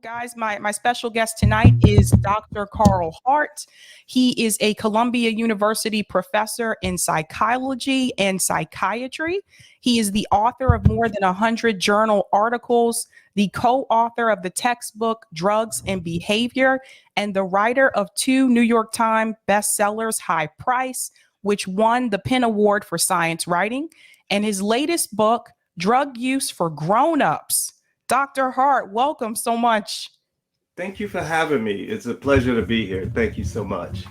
Guys, my special guest tonight is Dr. Carl Hart. He is a Columbia University professor in psychology and psychiatry. He is the author of more than 100 journal articles, the co-author of the textbook Drugs and Behavior, and the writer of 2 New York Times bestsellers, High Price, which won the PEN Award for Science Writing, and his latest book, Drug Use for Grown-Ups. Dr. Hart, welcome so much. Thank you for having me. It's a pleasure to be here. Thank you so much.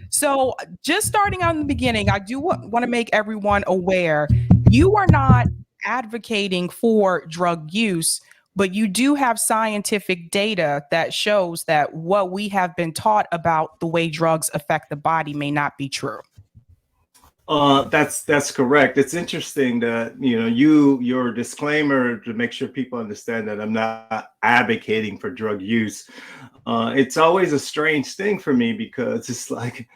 So just starting out in the beginning, I do want to make everyone aware, you are not advocating for drug use, but you do have scientific data that shows that what we have been taught about the way drugs affect the body may not be true. That's correct. It's interesting that, your disclaimer to make sure people understand that I'm not advocating for drug use. It's always a strange thing for me because it's like,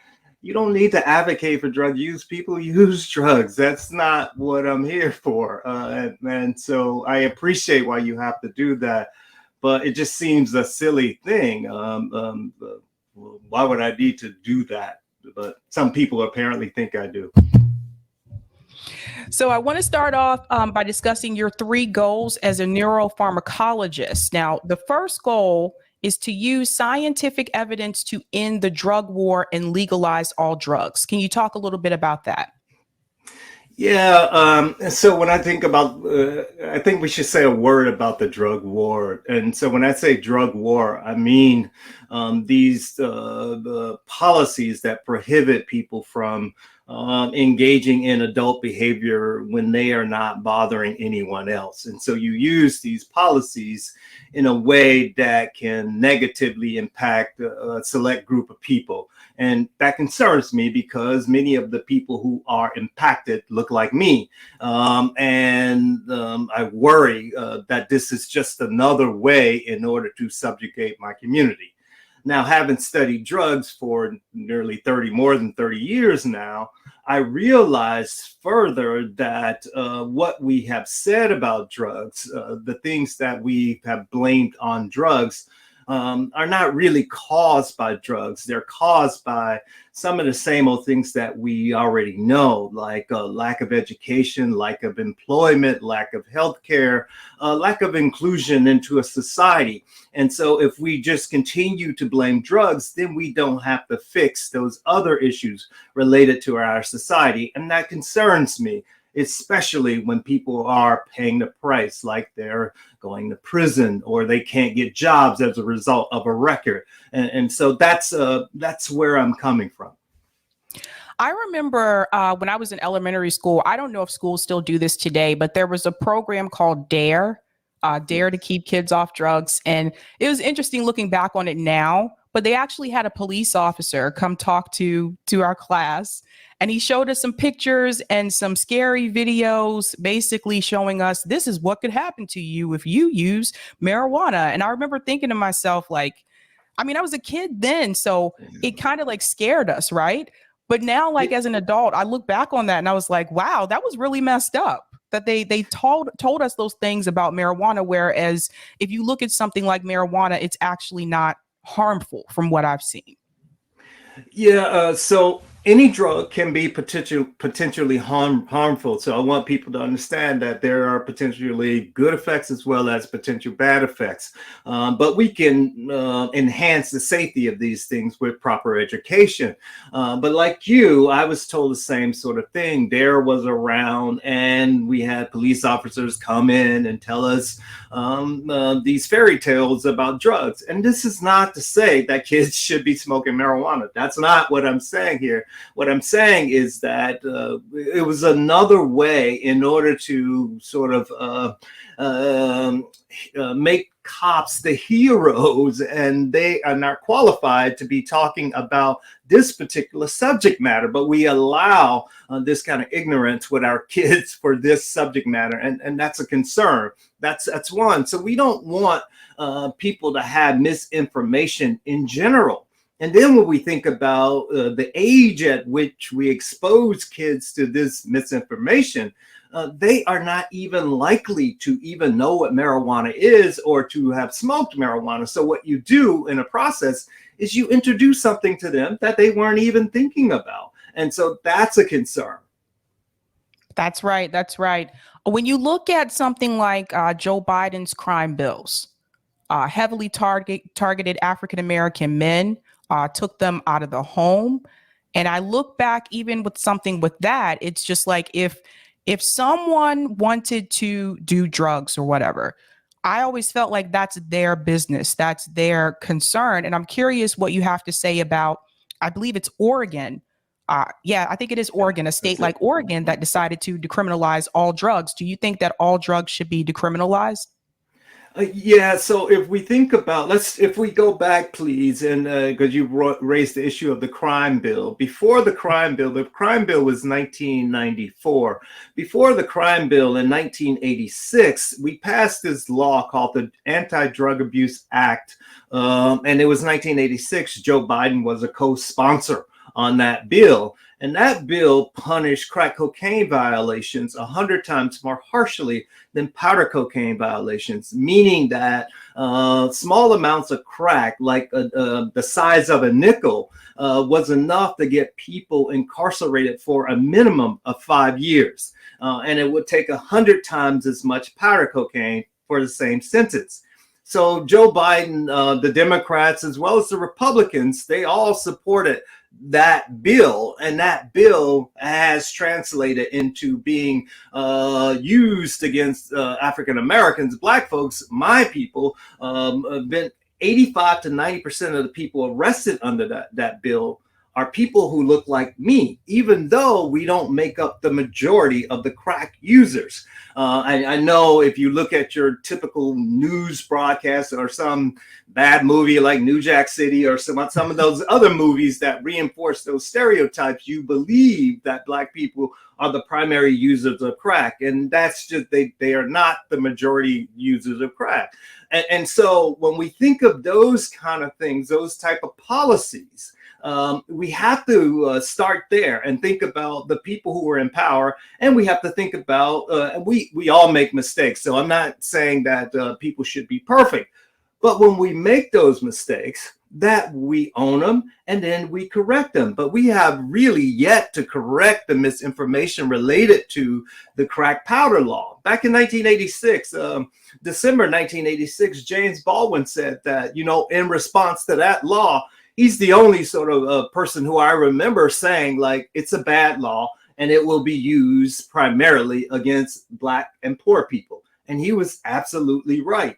you don't need to advocate for drug use. People use drugs. That's not what I'm here for. And so I appreciate why you have to do that, but it just seems a silly thing. Why would I need to do that? But some people apparently think I do. So I want to start off by discussing your 3 goals as a neuropharmacologist. Now, the first goal is to use scientific evidence to end the drug war and legalize all drugs. Can you talk a little bit about that? Yeah. So when I think about, I think we should say a word about the drug war. And so when I say drug war, I mean these the policies that prohibit people from engaging in adult behavior when they are not bothering anyone else. And so you use these policies in a way that can negatively impact a select group of people. And that concerns me because many of the people who are impacted look like me. I worry that this is just another way in order to subjugate my community. Now, having studied drugs for nearly more than 30 years now, I realized further that what we have said about drugs, the things that we have blamed on drugs, are not really caused by drugs. They're caused by some of the same old things that we already know, like lack of education, lack of employment, lack of healthcare, lack of inclusion into a society. And so if we just continue to blame drugs, then we don't have to fix those other issues related to our society. And that concerns me, especially when people are paying the price, like they're going to prison or they can't get jobs as a result of a record. And so that's where I'm coming from. I remember when I was in elementary school, I don't know if schools still do this today, but there was a program called DARE, Dare to Keep Kids Off Drugs. And it was interesting looking back on it now, but they actually had a police officer come talk to our class. And he showed us some pictures and some scary videos, basically showing us this is what could happen to you if you use marijuana. And I remember thinking to myself, like, I mean, I was a kid then, so it kind of like scared us, right? But now, like as an adult, I look back on that and I was like, wow, that was really messed up that they told us those things about marijuana. Whereas if you look at something like marijuana, it's actually not harmful from what I've seen. Yeah. So any drug can be potentially harmful. So I want people to understand that there are potentially good effects as well as potential bad effects. But we can enhance the safety of these things with proper education. But like you, I was told the same sort of thing. DARE was around and we had police officers come in and tell us these fairy tales about drugs. And this is not to say that kids should be smoking marijuana. That's not what I'm saying here. What I'm saying is that it was another way in order to sort of make cops the heroes, and they are not qualified to be talking about this particular subject matter, but we allow this kind of ignorance with our kids for this subject matter, and that's a concern. That's one. So we don't want people to have misinformation in general. And then when we think about the age at which we expose kids to this misinformation, they are not even likely to even know what marijuana is or to have smoked marijuana. So what you do in a process is you introduce something to them that they weren't even thinking about. And so that's a concern. That's right. That's right. When you look at something like Joe Biden's crime bills, heavily targeted African American men, took them out of the home. And I look back even with something with that, it's just like if someone wanted to do drugs or whatever, I always felt like that's their business, that's their concern. And I'm curious what you have to say about, I believe it's Oregon. Yeah, I think it is Oregon, a state like Oregon that decided to decriminalize all drugs. Do you think that all drugs should be decriminalized? Yeah, so if we think about, if we go back, please, and because you raised the issue of the crime bill. Before the crime bill was 1994. Before the crime bill in 1986, we passed this law called the Anti-Drug Abuse Act. And it was 1986. Joe Biden was a co-sponsor on that bill. And that bill punished crack cocaine violations 100 times more harshly than powder cocaine violations, meaning that small amounts of crack, like the size of a nickel, was enough to get people incarcerated for a minimum of 5 years. And it would take 100 times as much powder cocaine for the same sentence. So Joe Biden, the Democrats, as well as the Republicans, they all supported that bill, and that bill has translated into being used against African Americans, Black folks, my people. Been 85 to 90% of the people arrested under that bill are people who look like me, even though we don't make up the majority of the crack users. I know if you look at your typical news broadcast or some bad movie like New Jack City or some of those other movies that reinforce those stereotypes, you believe that Black people are the primary users of crack. And that's just, they are not the majority users of crack. And so when we think of those kind of things, those type of policies, we have to start there and think about the people who are in power, and we have to think about we all make mistakes. So I'm not saying that people should be perfect, but when we make those mistakes, that we own them and then we correct them. But we have really yet to correct the misinformation related to the crack powder law. Back in 1986, December 1986, James Baldwin said that, in response to that law, he's the only sort of person who I remember saying, like, it's a bad law and it will be used primarily against Black and poor people. And he was absolutely right.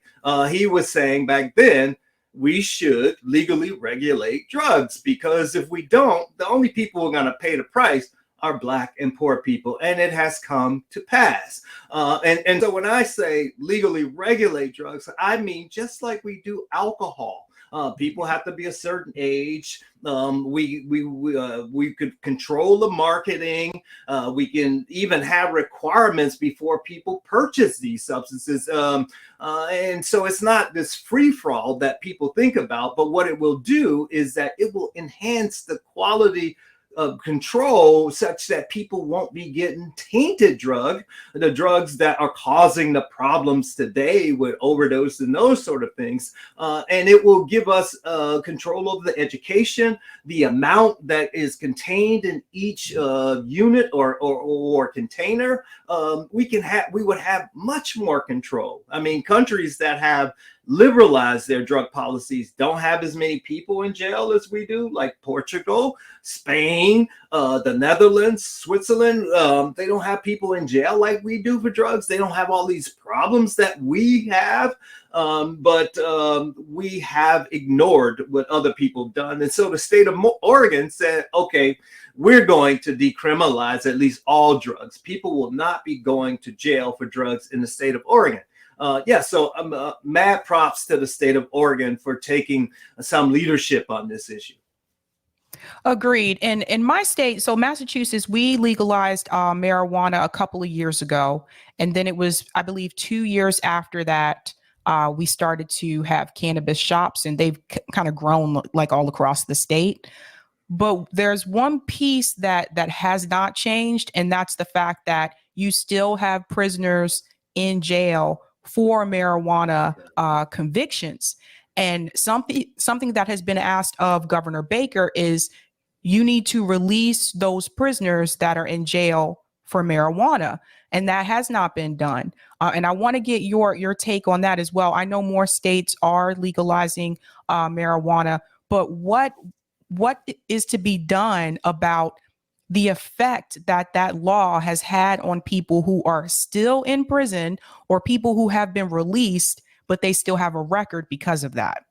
He was saying back then, we should legally regulate drugs, because if we don't, the only people who are going to pay the price are Black and poor people. And it has come to pass. And so when I say legally regulate drugs, I mean just like we do alcohol. People have to be a certain age. We could control the marketing. We can even have requirements before people purchase these substances. And so it's not this free-for-all that people think about, but what it will do is that it will enhance the quality of control such that people won't be getting tainted the drugs that are causing the problems today with overdose and those sort of things. And it will give us control over the education, the amount that is contained in each unit or container. We would have much more control. I mean, countries that have liberalized their drug policies don't have as many people in jail as we do, like Portugal, Spain, the Netherlands, Switzerland. They don't have people in jail like we do for drugs. They don't have all these problems that we have, but we have ignored what other people have done. And so the state of Oregon said, okay, we're going to decriminalize at least all drugs. People will not be going to jail for drugs in the state of Oregon. So mad props to the state of Oregon for taking some leadership on this issue. Agreed. And in my state, so Massachusetts, we legalized marijuana a couple of years ago. And then it was, I believe, 2 years after that, we started to have cannabis shops, and they've kind of grown like all across the state. But there's one piece that has not changed, and that's the fact that you still have prisoners in jail for marijuana convictions. And something that has been asked of Governor Baker is you need to release those prisoners that are in jail for marijuana. And that has not been done. And I want to get your take on that as well. I know more states are legalizing marijuana, but what is to be done about the effect that that law has had on people who are still in prison or people who have been released, but they still have a record because of that?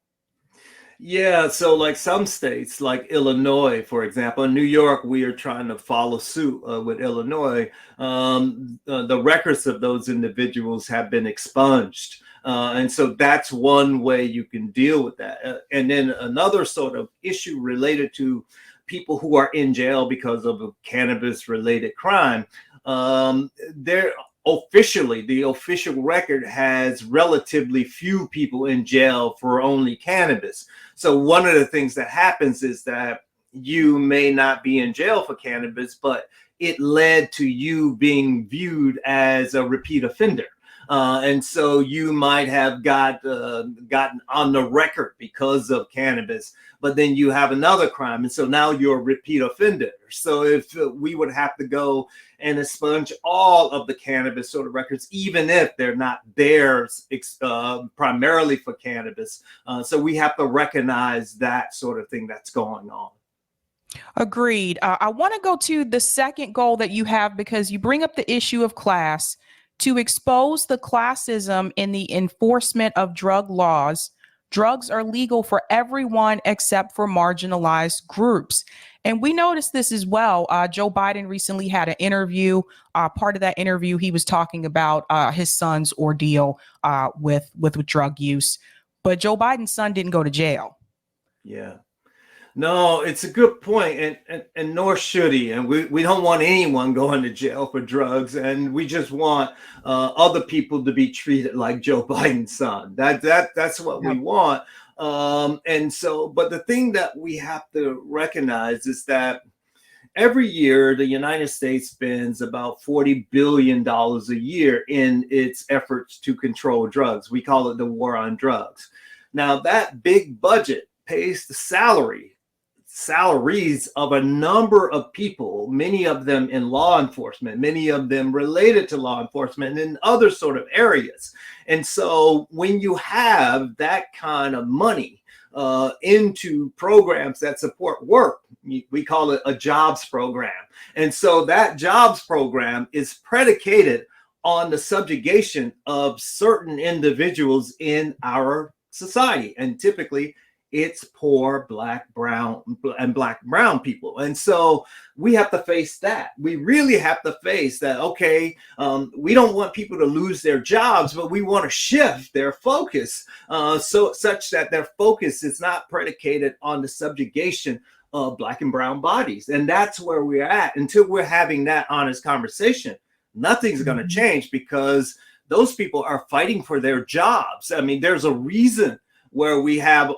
Yeah, so like some states, like Illinois, for example, in New York, we are trying to follow suit with Illinois. The records of those individuals have been expunged. And so that's one way you can deal with that. And then another sort of issue related to people who are in jail because of a cannabis related crime. There officially, the official record has relatively few people in jail for only cannabis. So one of the things that happens is that you may not be in jail for cannabis, but it led to you being viewed as a repeat offender. And so you might have gotten on the record because of cannabis, but then you have another crime. And so now you're a repeat offender. So if we would have to go and expunge all of the cannabis sort of records, even if they're not theirs primarily for cannabis. So we have to recognize that sort of thing that's going on. Agreed. I want to go to the second goal that you have, because you bring up the issue of class, to expose the classism in the enforcement of drug laws. Drugs are legal for everyone except for marginalized groups. And we noticed this as well. Joe Biden recently had an interview. Part of that interview, he was talking about his son's ordeal with drug use. But Joe Biden's son didn't go to jail. Yeah. No, it's a good point, and nor should he. And we don't want anyone going to jail for drugs, and we just want other people to be treated like Joe Biden's son. That's what we want. And so, but the thing that we have to recognize is that every year the United States spends about $40 billion a year in its efforts to control drugs. We call it the war on drugs. Now, that big budget pays the salaries of a number of people, many of them in law enforcement, many of them related to law enforcement and in other sort of areas. And so when you have that kind of money into programs that support work, we call it a jobs program. And so that jobs program is predicated on the subjugation of certain individuals in our society. And typically it's poor black, brown people. And so we have to face that. We really have to face that, okay, we don't want people to lose their jobs, but we want to shift their focus such that their focus is not predicated on the subjugation of black and brown bodies. And that's where we're at. Until we're having that honest conversation, nothing's going to change, because those people are fighting for their jobs. I mean, there's a reason where we have,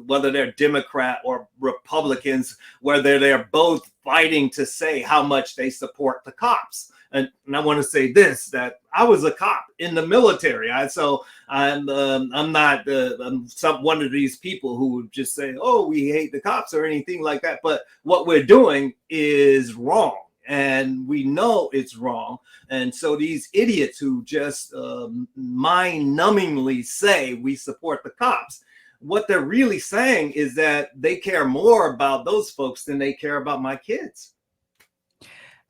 whether they're Democrat or Republicans, whether they're both fighting to say how much they support the cops. And I want to say this, that I was a cop in the military. So I'm not one of these people who would just say, oh, we hate the cops or anything like that. But what we're doing is wrong. And we know it's wrong. And so these idiots who just mind-numbingly say we support the cops, what they're really saying is that they care more about those folks than they care about my kids.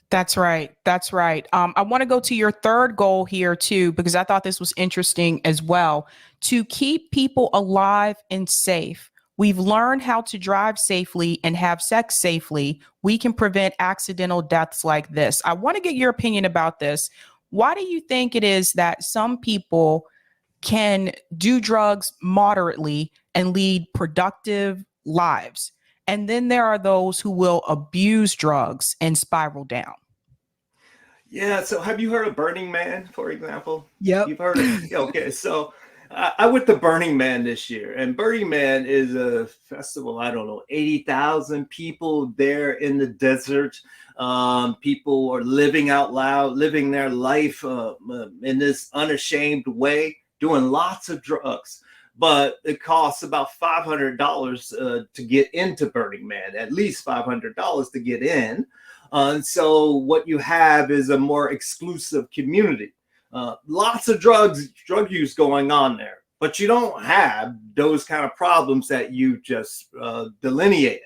That's right. That's right. I want to go to your third goal here too, because I thought this was interesting as well. To keep people alive and safe. We've learned how to drive safely and have sex safely. We can prevent accidental deaths like this. I want to get your opinion about this. Why do you think it is that some people can do drugs moderately and lead productive lives, and then there are those who will abuse drugs and spiral down? Yeah. So have you heard of Burning Man, for example? Yep. You've heard of it? Okay. So I went to Burning Man this year, and Burning Man is a festival. I don't know, 80,000 people there in the desert. People are living out loud, living their life in this unashamed way, doing lots of drugs. But it costs about $500 to get into Burning Man, at least $500 to get in. And so what you have is a more exclusive community. Lots of drug use going on there, but you don't have those kind of problems that you just delineated.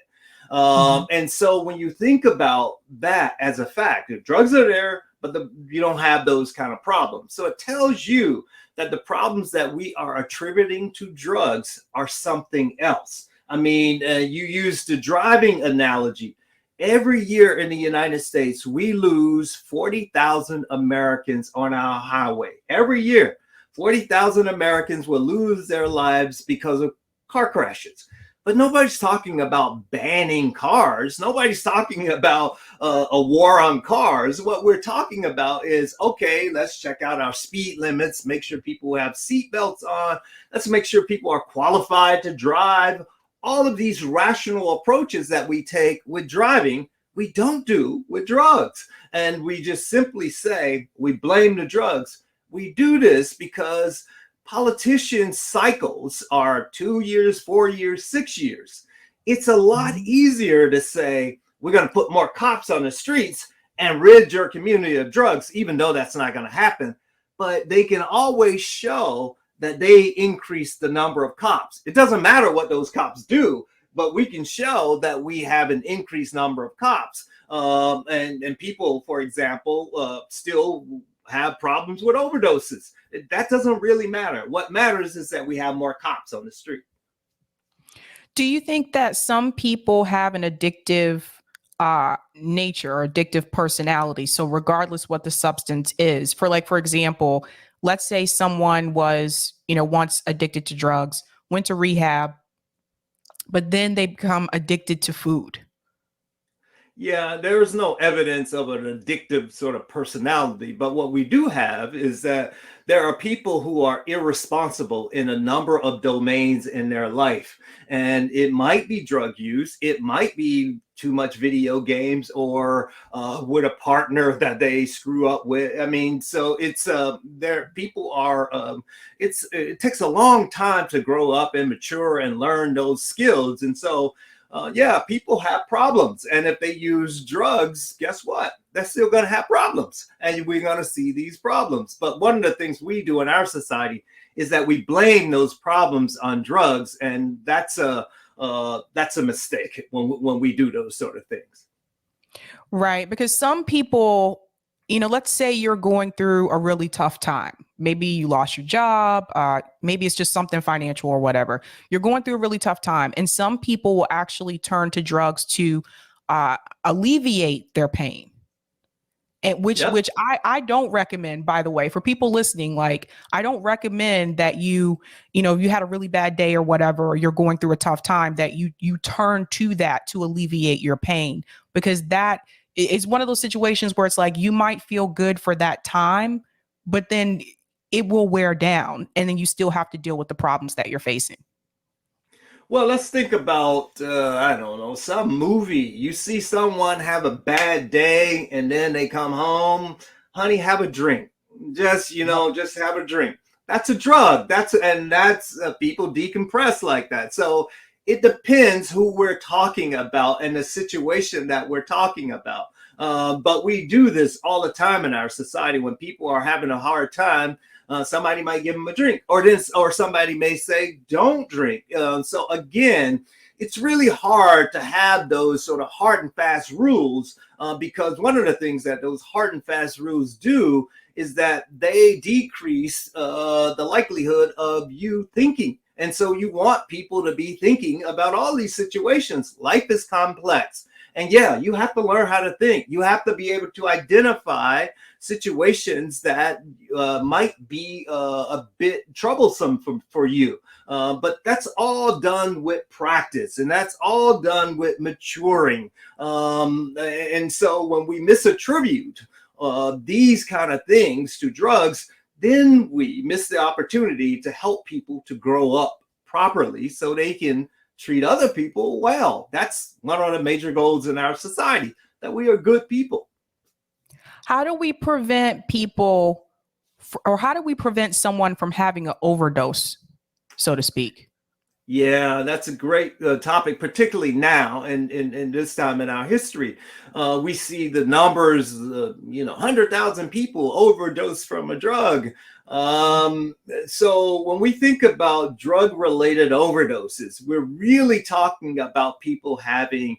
And so when you think about that as a fact, if drugs are there, but you don't have those kind of problems. So it tells you that the problems that we are attributing to drugs are something else. I mean, you used the driving analogy. Every year in the United States, we lose 40,000 Americans on our highway. Every year, 40,000 Americans will lose their lives because of car crashes. But nobody's talking about banning cars. Nobody's talking about a war on cars. What we're talking about is, okay, let's check out our speed limits, make sure people have seatbelts on. Let's make sure people are qualified to drive. All of these rational approaches that we take with driving, we don't do with drugs. And we just simply say, we blame the drugs. We do this because politicians' cycles are 2 years, 4 years, 6 years. It's a lot easier to say, we're going to put more cops on the streets and rid your community of drugs, even though that's not going to happen. But they can always show that they increase the number of cops. It doesn't matter what those cops do, but we can show that we have an increased number of cops. And people, for example, still have problems with overdoses. That doesn't really matter. What matters is that we have more cops on the street. Do you think that some people have an addictive nature or addictive personality? So regardless what the substance is, for example, let's say someone was, once addicted to drugs, went to rehab, but then they become addicted to food. Yeah, there is no evidence of an addictive sort of personality, but what we do have is that there are people who are irresponsible in a number of domains in their life. And it might be drug use, it might be too much video games, or with a partner that they screw up with. I mean, so it's people are it takes a long time to grow up and mature and learn those skills. And so yeah, people have problems. And if they use drugs, guess what? They're still going to have problems. And we're going to see these problems. But one of the things we do in our society is that we blame those problems on drugs. And that's a mistake when we do those sort of things. Right. Because some people, let's say you're going through a really tough time. Maybe you lost your job. Maybe it's just something financial or whatever. You're going through a really tough time. And some people will actually turn to drugs to alleviate their pain. And which I don't recommend, by the way, for people listening. Like, I don't recommend that you had a really bad day or whatever, or you're going through a tough time, that you turn to that to alleviate your pain, because that is one of those situations where it's like you might feel good for that time, but then it will wear down, and then you still have to deal with the problems that you're facing. Well, let's think about, I don't know, some movie. You see someone have a bad day and then they come home, honey, have a drink. Just have a drink. That's a drug. That's people decompress like that. So it depends who we're talking about and the situation that we're talking about. But we do this all the time in our society. When people are having a hard time, somebody might give them a drink, or somebody may say, don't drink. So again, it's really hard to have those sort of hard and fast rules, because one of the things that those hard and fast rules do is that they decrease the likelihood of you thinking. And so you want people to be thinking about all these situations. Life is complex. And yeah, you have to learn how to think. You have to be able to identify situations that might be a bit troublesome for you. But that's all done with practice, and that's all done with maturing. And so when we misattribute these kind of things to drugs, then we miss the opportunity to help people to grow up properly so they can treat other people well. That's one of the major goals in our society, that we are good people. How do we prevent people, or how do we prevent someone from having an overdose, so to speak? Yeah, that's a great topic, particularly now and this time in our history. We see the numbers, 100,000 people overdose from a drug. So when we think about drug-related overdoses, we're really talking about people having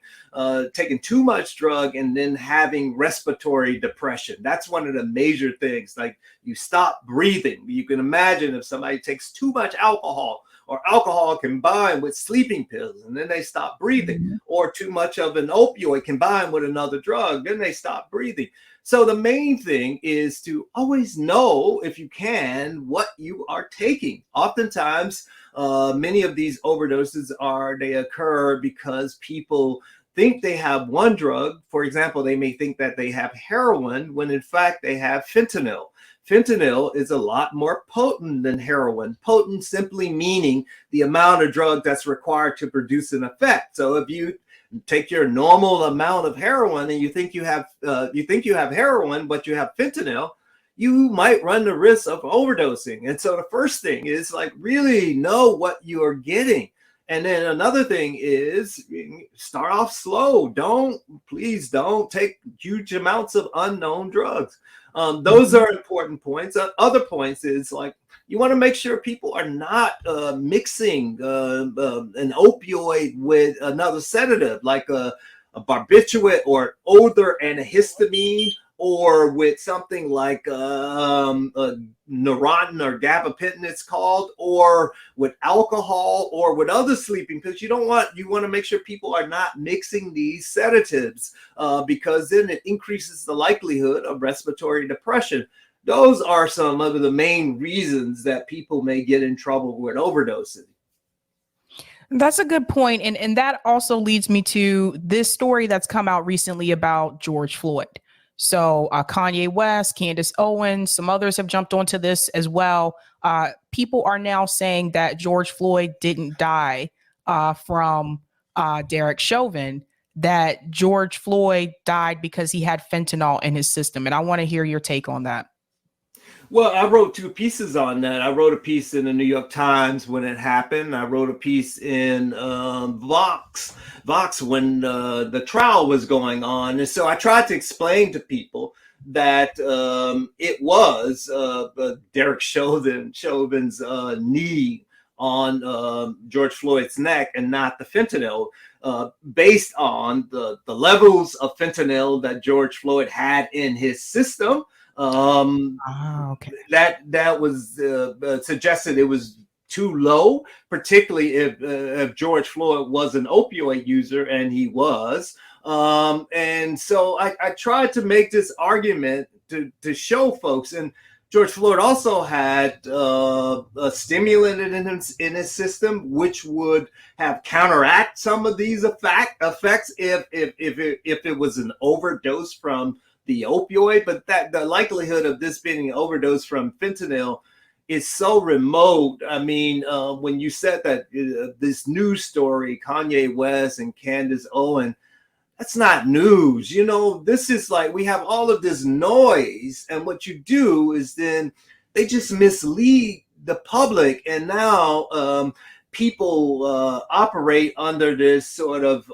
taken too much drug and then having respiratory depression. That's one of the major things. Like, you stop breathing. You can imagine if somebody takes too much alcohol, or alcohol combined with sleeping pills, and then they stop breathing, or too much of an opioid combined with another drug, then they stop breathing. So the main thing is to always know, if you can, what you are taking. Oftentimes, many of these overdoses they occur because people think they have one drug. For example, they may think that they have heroin when in fact they have fentanyl. Fentanyl is a lot more potent than heroin. Potent simply meaning the amount of drug that's required to produce an effect. So if you take your normal amount of heroin and you think you have heroin, but you have fentanyl, you might run the risk of overdosing. And so the first thing is, like, really know what you are getting. And then another thing is, start off slow. Please don't take huge amounts of unknown drugs. Those are important points. Other points is, like, you want to make sure people are not mixing an opioid with another sedative, like a barbiturate or other antihistamine, or with something like Neurontin or gabapentin it's called, or with alcohol, or with other sleeping pills. You want to make sure people are not mixing these sedatives because then it increases the likelihood of respiratory depression. Those are some of the main reasons that people may get in trouble with overdosing. That's a good point. And that also leads me to this story that's come out recently about George Floyd. So Kanye West, Candace Owens, some others have jumped onto this as well. People are now saying that George Floyd didn't die from Derek Chauvin, that George Floyd died because he had fentanyl in his system. And I want to hear your take on that. Well, I wrote two pieces on that. I wrote a piece in the New York Times when it happened. I wrote a piece in Vox when the trial was going on. And so I tried to explain to people that it was Derek Chauvin's knee on George Floyd's neck and not the fentanyl, based on the levels of fentanyl that George Floyd had in his system. Okay. That was suggested it was too low, particularly if George Floyd was an opioid user, and he was. And so I tried to make this argument to show folks. And George Floyd also had a stimulant in his system, which would have counteract some of these effects if it was an overdose from the opioid. But that the likelihood of this being an overdose from fentanyl is so remote. I mean, when you said that this news story, Kanye West and Candace Owens, that's not news. This is like, we have all of this noise, and what you do is then they just mislead the public, and now people operate under this sort of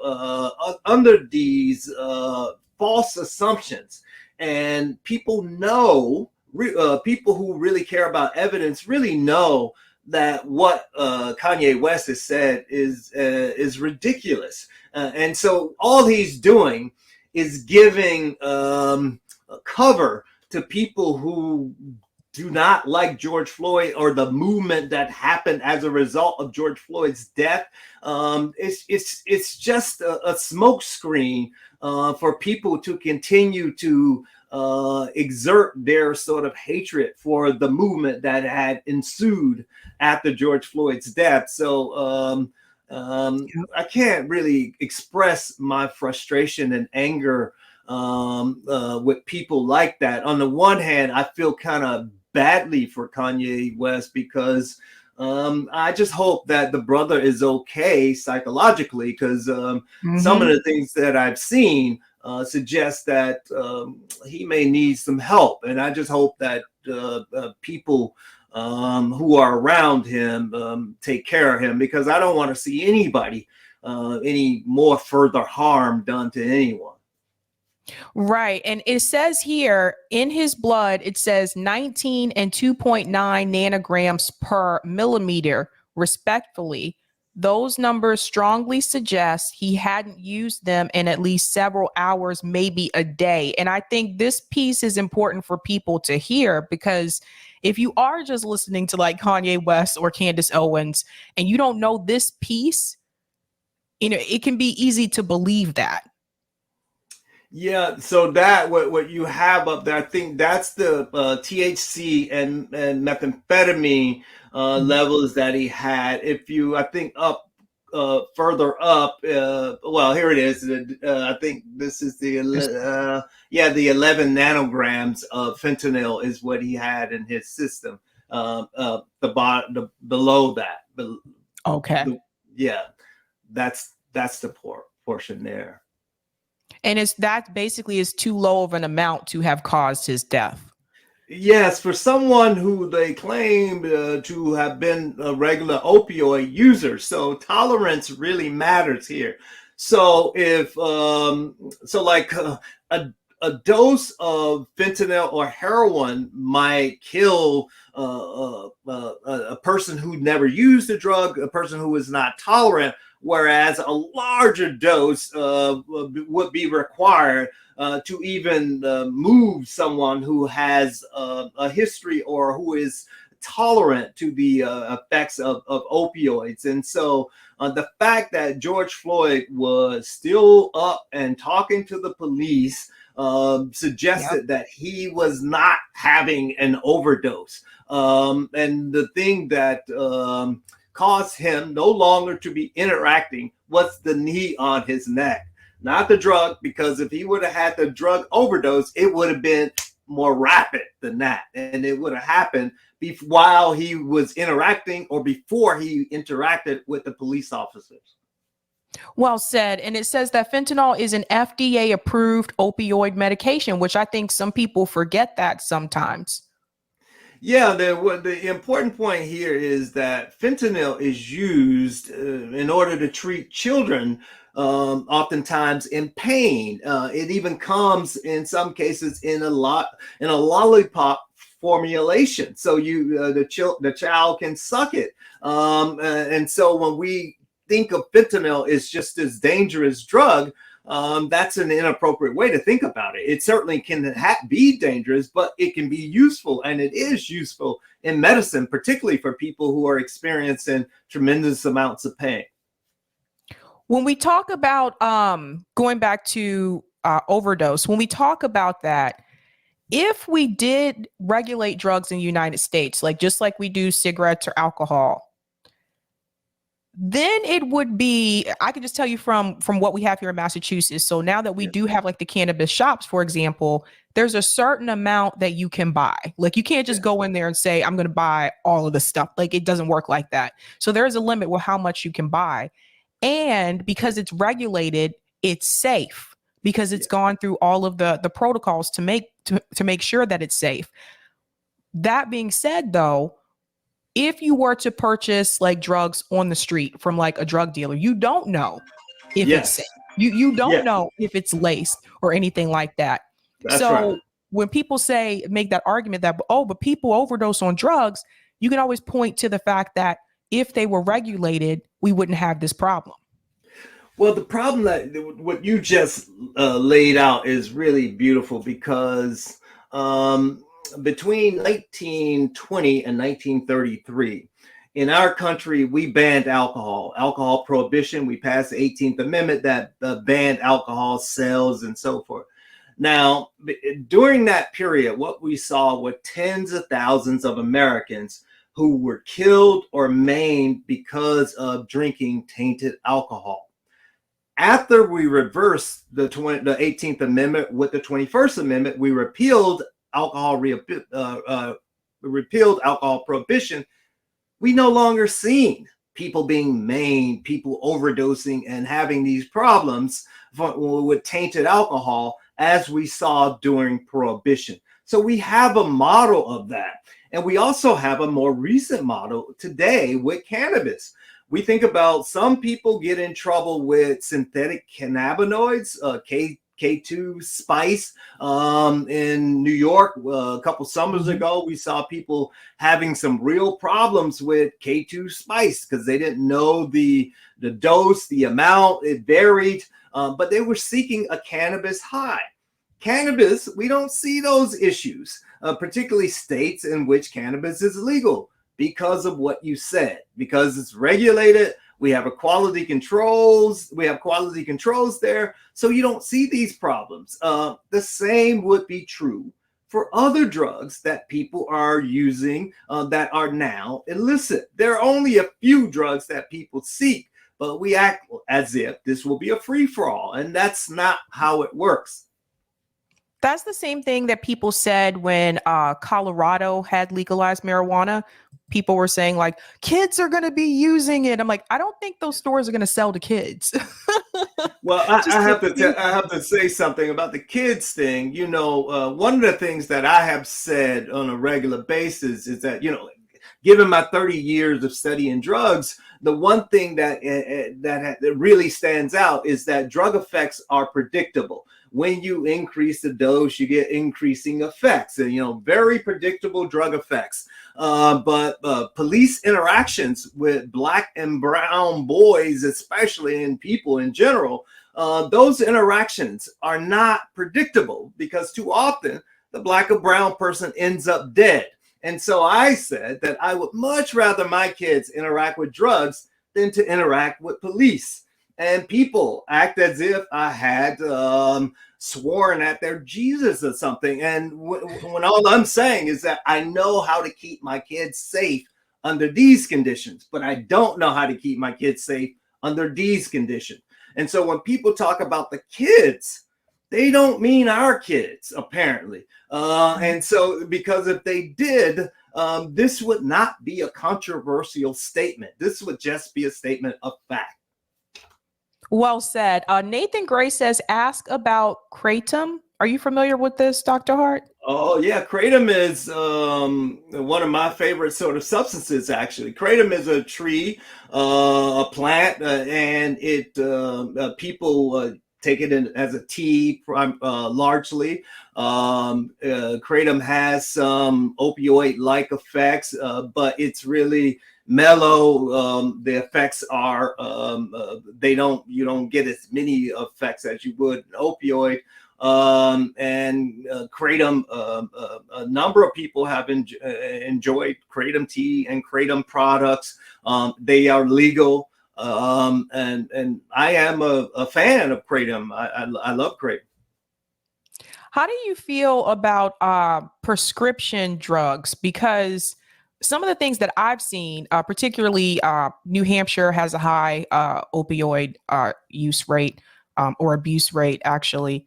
under these false assumptions. And people know, people who really care about evidence really know that what Kanye West has said is ridiculous. And so all he's doing is giving a cover to people who do not like George Floyd or the movement that happened as a result of George Floyd's death. It's just a smoke screen for people to continue to exert their sort of hatred for the movement that had ensued after George Floyd's death. So I can't really express my frustration and anger with people like that. On the one hand, I feel kind of badly for Kanye West, because I just hope that the brother is okay psychologically, because some of the things that I've seen suggest that he may need some help. And I just hope that people who are around him take care of him, because I don't want to see anybody any more further harm done to anyone. Right. And it says here in his blood, it says 19 and 2.9 nanograms per millimeter, respectively. Those numbers strongly suggest he hadn't used them in at least several hours, maybe a day. And I think this piece is important for people to hear, because if you are just listening to like Kanye West or Candace Owens and you don't know this piece, it can be easy to believe that. Yeah, so that what you have up there, I think that's the THC and methamphetamine levels that he had. If you, I think up further up, well, here it is. I think this is the the 11 nanograms of fentanyl is what he had in his system. The below that. Okay. That's the portion there. And that basically is too low of an amount to have caused his death. Yes, for someone who they claim to have been a regular opioid user. So tolerance really matters here. So if like a dose of fentanyl or heroin might kill a person who never used the drug, a person who is not tolerant, whereas a larger dose would be required to even move someone who has a history or who is tolerant to the effects of opioids. And so the fact that George Floyd was still up and talking to the police suggested that he was not having an overdose. And the thing that caused him no longer to be interacting was the knee on his neck, not the drug, because if he would have had the drug overdose, it would have been more rapid than that. And it would have happened while he was interacting or before he interacted with the police officers. Well said. And it says that fentanyl is an FDA approved opioid medication, which I think some people forget that sometimes. Yeah, the important point here is that fentanyl is used in order to treat children, oftentimes in pain. It even comes in some cases in a lollipop formulation, so the child can suck it. And so when we think of fentanyl as just this dangerous drug, that's an inappropriate way to think about it. It certainly can be dangerous, but it can be useful, and it is useful in medicine, particularly for people who are experiencing tremendous amounts of pain. When we talk about going back to overdose, when we talk about that, if we did regulate drugs in the United States, just like we do cigarettes or alcohol, then it would be, I can just tell you from what we have here in Massachusetts. So now that we do have like the cannabis shops, for example, there's a certain amount that you can buy. Like you can't just go in there and say, I'm going to buy all of the stuff. Like it doesn't work like that. So there is a limit with how much you can buy. And because it's regulated, it's safe because it's gone through all of the protocols to make sure that it's safe. That being said, though, if you were to purchase like drugs on the street from like a drug dealer, you don't know if it's safe. You don't know if it's laced or anything like that. That's right. When people make that argument that, but people overdose on drugs, you can always point to the fact that if they were regulated, we wouldn't have this problem. Well, the problem that what you just laid out is really beautiful, because between 1920 and 1933, in our country, we banned alcohol prohibition. We passed the 18th Amendment that banned alcohol sales and so forth. Now, during that period, what we saw were tens of thousands of Americans who were killed or maimed because of drinking tainted alcohol. After we reversed the 18th Amendment with the 21st Amendment, we repealed alcohol repealed alcohol prohibition, we no longer seen people being maimed, people overdosing and having these problems with tainted alcohol as we saw during prohibition. So we have a model of that. And we also have a more recent model today with cannabis. We think about some people get in trouble with synthetic cannabinoids, K2 spice. In New York, a couple summers ago, we saw people having some real problems with K2 spice because they didn't know the dose, the amount, it varied, but they were seeking a cannabis high. Cannabis, we don't see those issues, particularly states in which cannabis is legal because of what you said, because it's regulated. We have quality controls there. So you don't see these problems. The same would be true for other drugs that people are using that are now illicit. There are only a few drugs that people seek, but we act as if this will be a free-for-all, and that's not how it works. That's the same thing that people said when Colorado had legalized marijuana. People were saying like, kids are going to be using it. I'm like, I don't think those stores are going to sell to kids. Well, I have to say something about the kids thing. You know, one of the things that I have said on a regular basis is that, you know, given my 30 years of studying drugs, the one thing that really stands out is that drug effects are predictable. When you increase the dose, you get increasing effects, and you know, very predictable drug effects. But police interactions with black and brown boys, especially, and people in general, those interactions are not predictable because too often the black or brown person ends up dead. And so I said that I would much rather my kids interact with drugs than to interact with police. And people act as if I had sworn at their Jesus or something. And when all I'm saying is that I know how to keep my kids safe under these conditions, but I don't know how to keep my kids safe under these conditions. And so when people talk about the kids, they don't mean our kids, apparently. And so because if they did, this would not be a controversial statement. This would just be a statement of fact. Well said. Nathan Gray says, ask about kratom. Are you familiar with this, Dr. Hart? Oh, yeah. Kratom is one of my favorite sort of substances, actually. Kratom is a tree, a plant, and it people take it in as a tea largely. Kratom has some opioid-like effects, but it's really mellow. The effects are you don't get as many effects as you would an opioid. And kratom, a number of people have enjoyed kratom tea and kratom products. They are legal. And I am a fan of kratom. I love kratom. How do you feel about prescription drugs? Because some of the things that I've seen, particularly New Hampshire has a high opioid use rate or abuse rate, actually.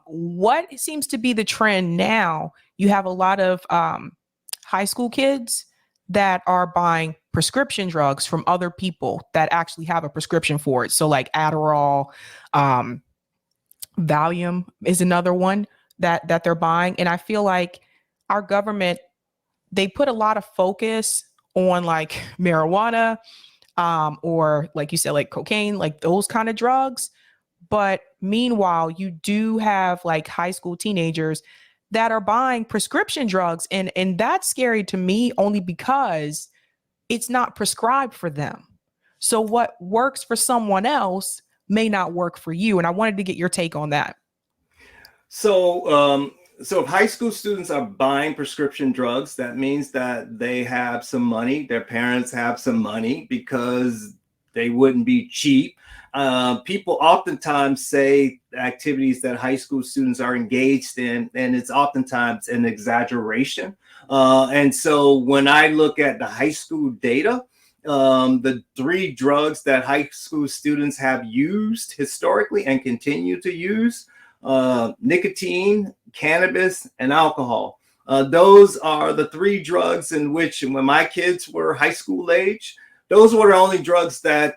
What seems to be the trend now? You have a lot of high school kids that are buying prescription drugs from other people that actually have a prescription for it. So like Adderall, Valium is another one that they're buying. And I feel like our government, they put a lot of focus on like marijuana or like you said, like cocaine, like those kind of drugs. But meanwhile, you do have like high school teenagers that are buying prescription drugs. And that's scary to me only because it's not prescribed for them. So what works for someone else may not work for you. And I wanted to get your take on that. So if high school students are buying prescription drugs, that means that they have some money. Their parents have some money because they wouldn't be cheap. People oftentimes say activities that high school students are engaged in, and it's oftentimes an exaggeration. And so when I look at the high school data, the three drugs that high school students have used historically and continue to use, nicotine, cannabis, and alcohol. Those are the three drugs in which, when my kids were high school age, those were the only drugs that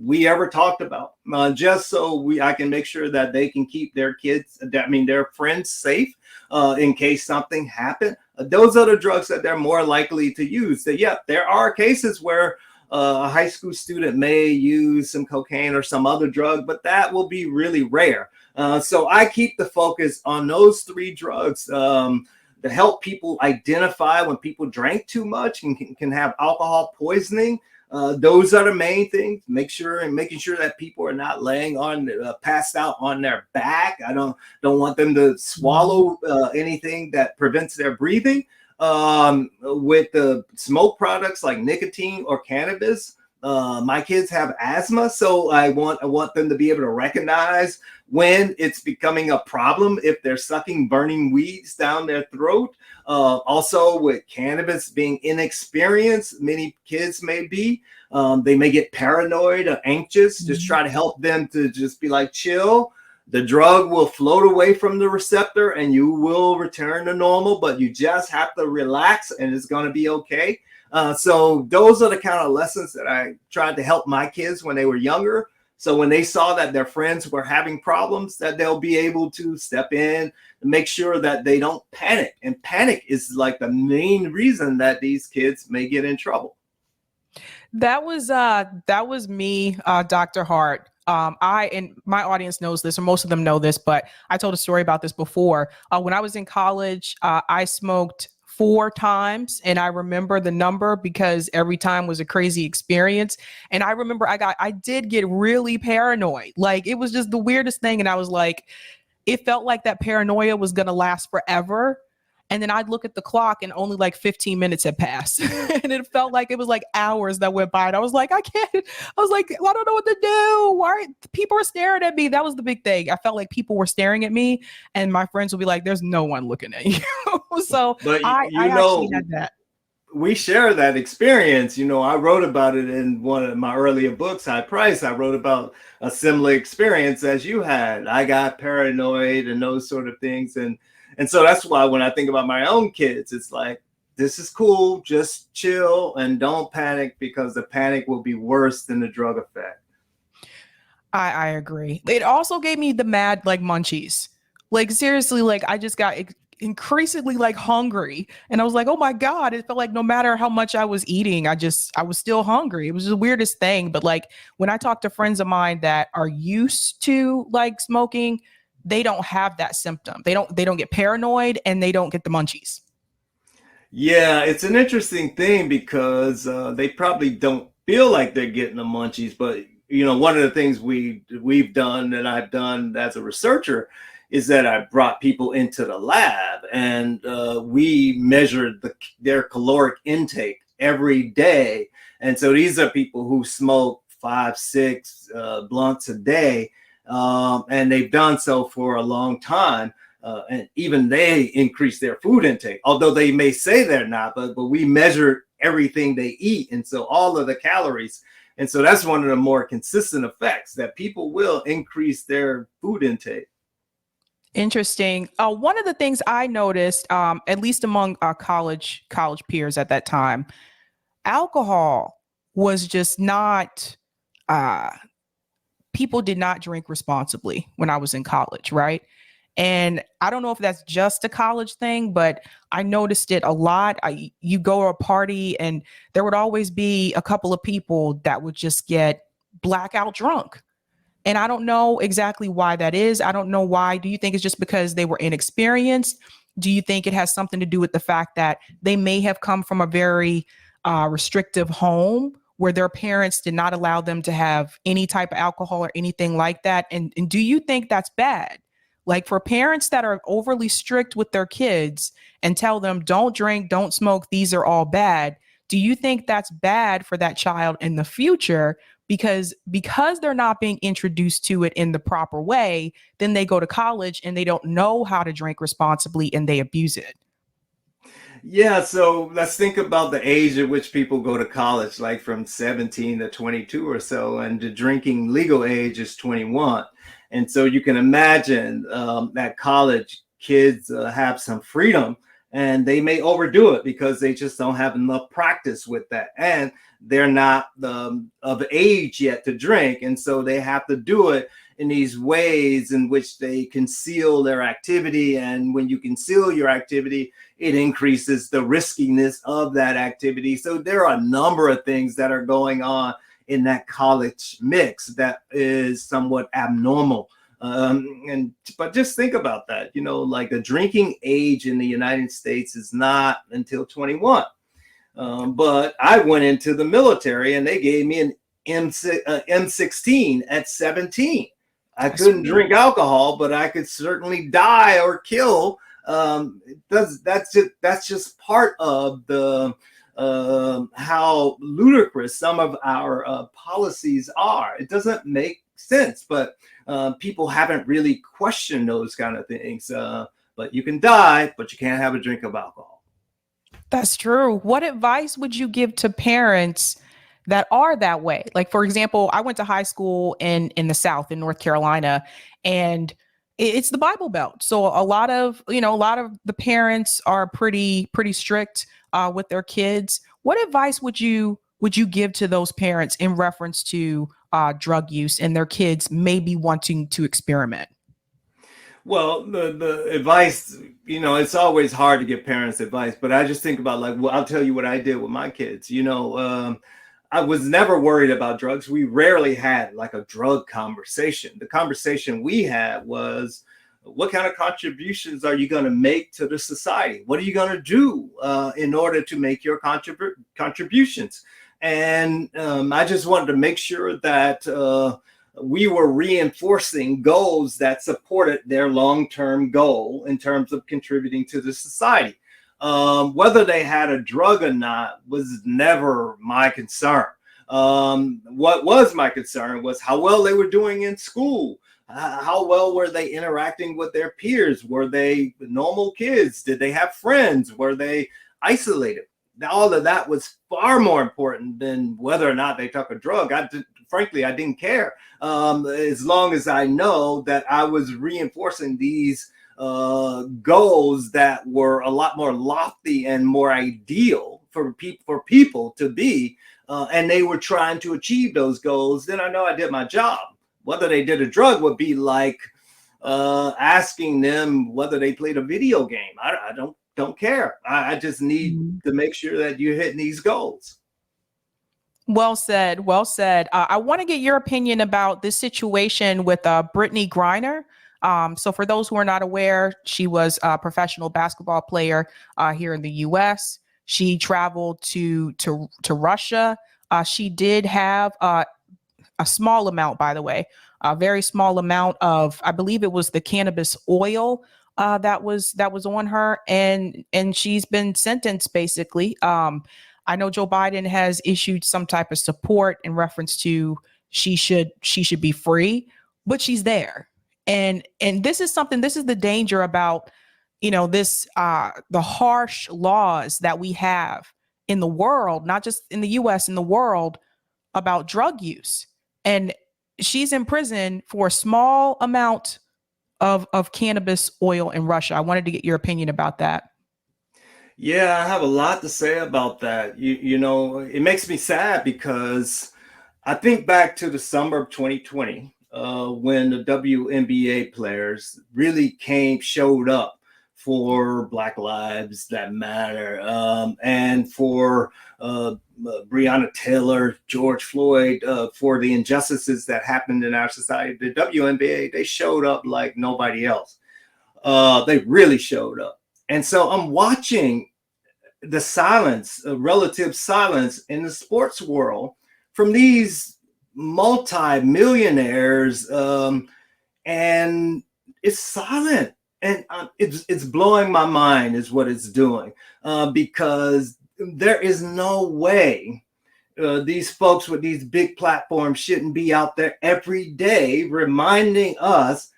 we ever talked about, just so I can make sure that they can keep their kids, their friends safe in case something happened. Those are the drugs that they're more likely to use. Yeah, there are cases where a high school student may use some cocaine or some other drug, but that will be really rare. So I keep the focus on those three drugs to help people identify when people drank too much and can have alcohol poisoning. Those are the main things. Making sure that people are not laying on passed out on their back. I don't want them to swallow anything that prevents their breathing. With the smoke products like nicotine or cannabis, my kids have asthma, so I want them to be able to recognize when it's becoming a problem if they're sucking burning weeds down their throat. Also, with cannabis being inexperienced, many kids may be, they may get paranoid or anxious. Just try to help them to just be like, chill. The drug will float away from the receptor and you will return to normal, but you just have to relax and it's going to be okay. So those are the kind of lessons that I tried to help my kids when they were younger. So when they saw that their friends were having problems, that they'll be able to step in and make sure that they don't panic. And panic is like the main reason that these kids may get in trouble. That was me, Dr. Hart. And my audience knows this, or most of them know this, but I told a story about this before. When I was in college, I smoked 4 times, and I remember the number because every time was a crazy experience. And I remember I did get really paranoid. Like, it was just the weirdest thing. And I was like, it felt like that paranoia was going to last forever. And then I'd look at the clock and only like 15 minutes had passed. And it felt like it was like hours that went by. And I was like, I don't know what to do. Why people are staring at me? That was the big thing. I felt like people were staring at me and my friends would be like, there's no one looking at you. So but I actually had that. We share that experience. I wrote about it in one of my earlier books, High Price. I wrote about a similar experience as you had. I got paranoid and those sort of things. And so that's why when I think about my own kids, it's like, this is cool, just chill and don't panic, because the panic will be worse than the drug effect. I agree. It also gave me the mad like munchies. Like, seriously, like I just got increasingly like hungry. And I was like, oh my God, it felt like no matter how much I was eating, I was still hungry. It was the weirdest thing. But like when I talk to friends of mine that are used to like smoking, they don't have that symptom. They don't get paranoid and they don't get the munchies. Yeah, it's an interesting thing because they probably don't feel like they're getting the munchies. But, one of the things we've done and I've done as a researcher is that I brought people into the lab and we measured their caloric intake every day. And so these are people who smoke 5-6 blunts a day. And they've done so for a long time. And even they increase their food intake, although they may say they're not, but we measure everything they eat. And so all of the calories. And so that's one of the more consistent effects, that people will increase their food intake. Interesting. One of the things I noticed, at least among our college peers at that time, alcohol was just not, people did not drink responsibly when I was in college, right? And I don't know if that's just a college thing, but I noticed it a lot. You go to a party and there would always be a couple of people that would just get blackout drunk. And I don't know exactly why that is. I don't know why. Do you think it's just because they were inexperienced? Do you think it has something to do with the fact that they may have come from a very restrictive home where their parents did not allow them to have any type of alcohol or anything like that? And do you think that's bad? Like, for parents that are overly strict with their kids and tell them, don't drink, don't smoke, these are all bad. Do you think that's bad for that child in the future? Because they're not being introduced to it in the proper way, then they go to college and they don't know how to drink responsibly and they abuse it. Yeah, so let's think about the age at which people go to college, like from 17 to 22 or so, and the drinking legal age is 21. And so you can imagine that college kids have some freedom and they may overdo it because they just don't have enough practice with that, and they're not of age yet to drink, and so they have to do it in these ways in which they conceal their activity. And when you conceal your activity, it increases the riskiness of that activity. So there are a number of things that are going on in that college mix that is somewhat abnormal. But just think about that, you know, like the drinking age in the United States is not until 21. But I went into the military and they gave me an M16 at 17. I couldn't drink alcohol, but I could certainly die or kill. That's just part of the how ludicrous some of our policies are. It doesn't make sense, but people haven't really questioned those kind of things. But you can die, but you can't have a drink of alcohol. That's true. What advice would you give to parents that are that way? Like, for example, I went to high school in the South, in North Carolina, and it's the Bible Belt. So a lot of the parents are pretty strict with their kids. What advice would you give to those parents in reference to drug use and their kids maybe wanting to experiment? Well, the advice, you know, it's always hard to give parents advice, but I just think about, like, well, I'll tell you what I did with my kids. You know, I was never worried about drugs. We rarely had like a drug conversation. The conversation we had was, what kind of contributions are you going to make to the society? What are you going to do in order to make your contributions? And I just wanted to make sure that we were reinforcing goals that supported their long-term goal in terms of contributing to the society. Whether they had a drug or not was never my concern. What was my concern was how well they were doing in school. How well were they interacting with their peers? Were they normal kids? Did they have friends? Were they isolated? All of that was far more important than whether or not they took a drug. Frankly, I didn't care, as long as I know that I was reinforcing these goals that were a lot more lofty and more ideal for people to be, and they were trying to achieve those goals. Then I know I did my job. Whether they did a drug would be like asking them whether they played a video game. I don't care. I just need to make sure that you're hitting these goals. Well said. Well said. I want to get your opinion about this situation with Brittany Griner. So for those who are not aware, she was a professional basketball player here in the U.S. She traveled to Russia. She did have a small amount, by the way, a very small amount of, I believe it was the cannabis oil that was on her, and she's been sentenced basically. I know Joe Biden has issued some type of support in reference to she should be free, but she's there. And this is the danger about, you know, this the harsh laws that we have in the world, not just in the US, in the world, about drug use. And she's in prison for a small amount of cannabis oil in Russia. I wanted to get your opinion about that. Yeah, I have a lot to say about that. You know, it makes me sad because I think back to the summer of 2020 when the WNBA players really showed up for Black Lives That Matter, and for Breonna Taylor, George Floyd, for the injustices that happened in our society. The WNBA, they showed up like nobody else. They really showed up. And so I'm watching the silence, relative silence in the sports world from these multi-millionaires, and it's silent. And it's blowing my mind is what it's doing, because there is no way these folks with these big platforms shouldn't be out there every day reminding us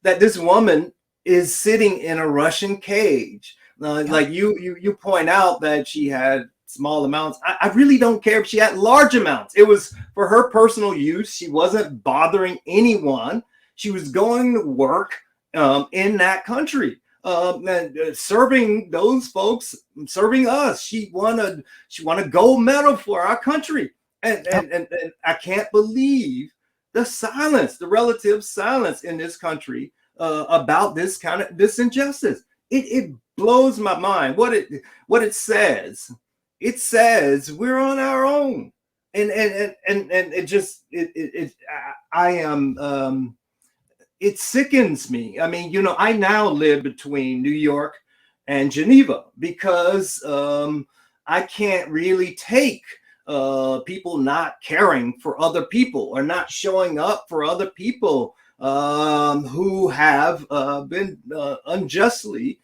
that this woman is sitting in a Russian cage. Like you point out that she had small amounts. I really don't care if she had large amounts. It was for her personal use. She wasn't bothering anyone. She was going to work in that country. serving those folks, serving us. She won a gold medal for our country, and I can't believe the silence, the relative silence in this country about this injustice. It blows my mind what it says. It says we're on our own, and it just I am. It sickens me. I mean, I now live between New York and Geneva because I can't really take people not caring for other people or not showing up for other people who have been unjustly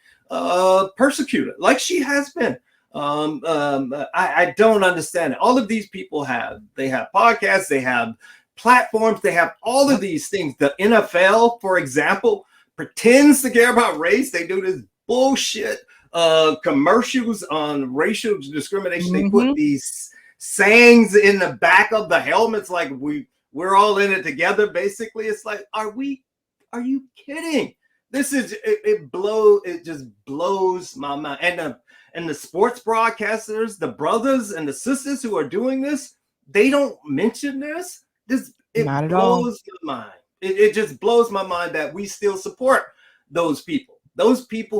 persecuted, like she has been. I don't understand it. All of these people have podcasts, they have platforms, they have all of these things. The NFL, for example, pretends to care about race. They do this bullshit commercials on racial discrimination. They put these sayings in the back of the helmets like we're all in it together. Basically, it's like, are you kidding? This is it just blows my mind. And the sports broadcasters, the brothers and the sisters who are doing this, they don't mention this. It blows my mind. It just blows my mind that we still support those people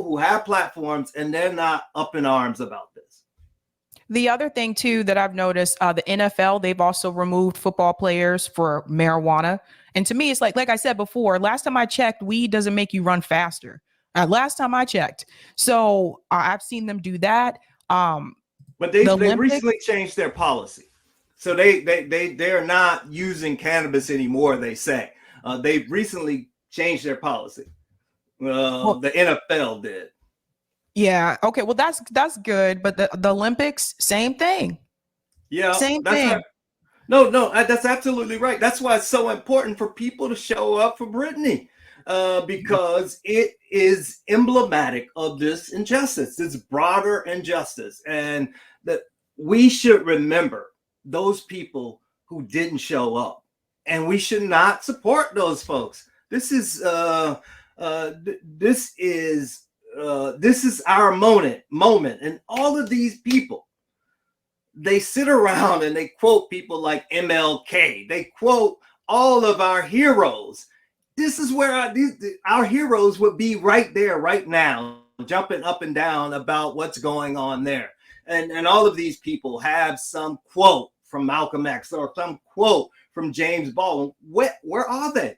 who have platforms, and they're not up in arms about this. The other thing too that I've noticed, the NFL, they've also removed football players for marijuana. And to me, it's like I said before, last time I checked, weed doesn't make you run faster. Last time I checked. So I've seen them do that. But they recently changed their policy. So they're not using cannabis anymore, they say. They've recently changed their policy. The NFL did. Yeah. Okay. Well, that's good. But the Olympics, same thing. Yeah. Same thing. Right. No, that's absolutely right. That's why it's so important for people to show up for Brittany, because it is emblematic of this injustice, this broader injustice, and that we should remember those people who didn't show up, and we should not support those folks. This is our moment, and all of these people, they sit around and they quote people like MLK. They quote all of our heroes. This is where our heroes would be right there, right now, jumping up and down about what's going on there. And all of these people have some quote from Malcolm X or some quote from James Baldwin. Where are they?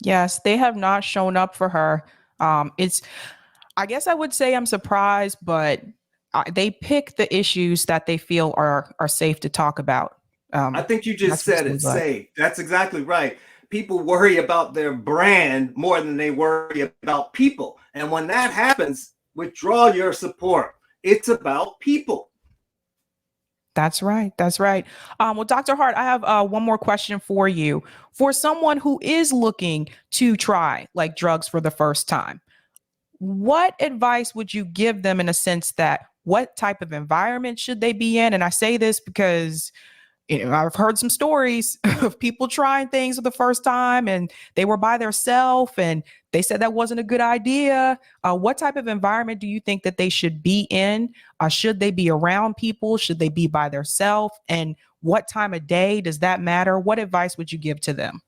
Yes, they have not shown up for her. I guess I would say I'm surprised, but they pick the issues that they feel are safe to talk about. I think you just said it, safe. That's exactly right. People worry about their brand more than they worry about people. And when that happens, withdraw your support. It's about people. That's right. That's right. Well, Dr. Hart, I have one more question for you. For someone who is looking to try like drugs for the first time, what advice would you give them in a sense that what type of environment should they be in? And I say this because I've heard some stories of people trying things for the first time and they were by themselves and they said that wasn't a good idea. What type of environment do you think that they should be in? Should they be around people? Should they be by themselves? And what time of day does that matter? What advice would you give to them?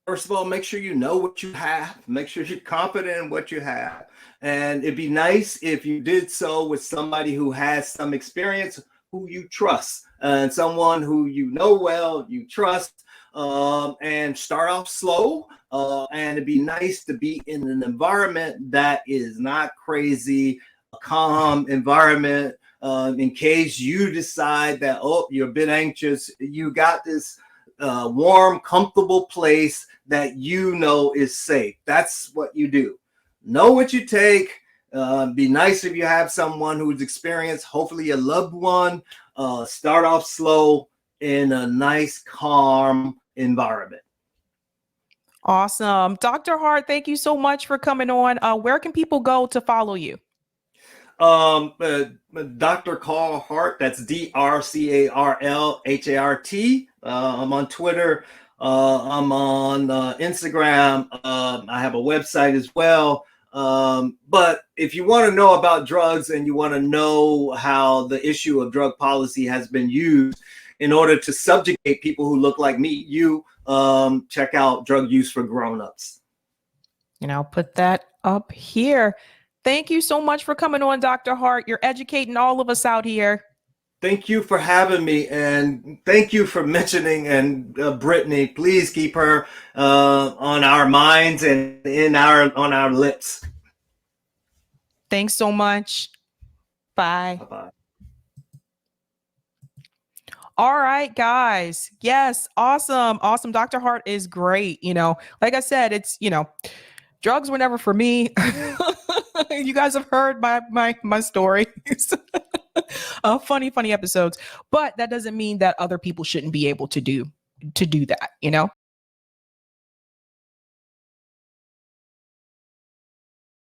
First of all, make sure you know what you have. Make sure you're confident in what you have. And it'd be nice if you did so with somebody who has some experience, who you trust, and someone who you know well, you trust, and start off slow. And it'd be nice to be in an environment that is not crazy, a calm environment, in case you decide that, oh, you're a bit anxious. You got this warm, comfortable place that you know is safe. That's what you do. Know what you take. Be nice if you have someone who's experienced, hopefully a loved one. Start off slow in a nice, calm environment. Awesome. Dr. Hart, thank you so much for coming on. Where can people go to follow you? Dr. Carl Hart, that's DrCarlHart. I'm on Twitter. I'm on Instagram. I have a website as well. But if you want to know about drugs and you want to know how the issue of drug policy has been used in order to subjugate people who look like me, you check out Drug Use for Grown-Ups. And I'll put that up here. Thank you so much for coming on, Dr. Hart. You're educating all of us out here. Thank you for having me, and thank you for mentioning Brittany. Please keep her on our minds and on our lips. Thanks so much. Bye. Bye-bye. All right, guys. Yes, awesome. Awesome. Dr. Hart is great. You know, like I said, it's, you know, drugs were never for me. You guys have heard my stories. Funny episodes, but that doesn't mean that other people shouldn't be able to do that, you know?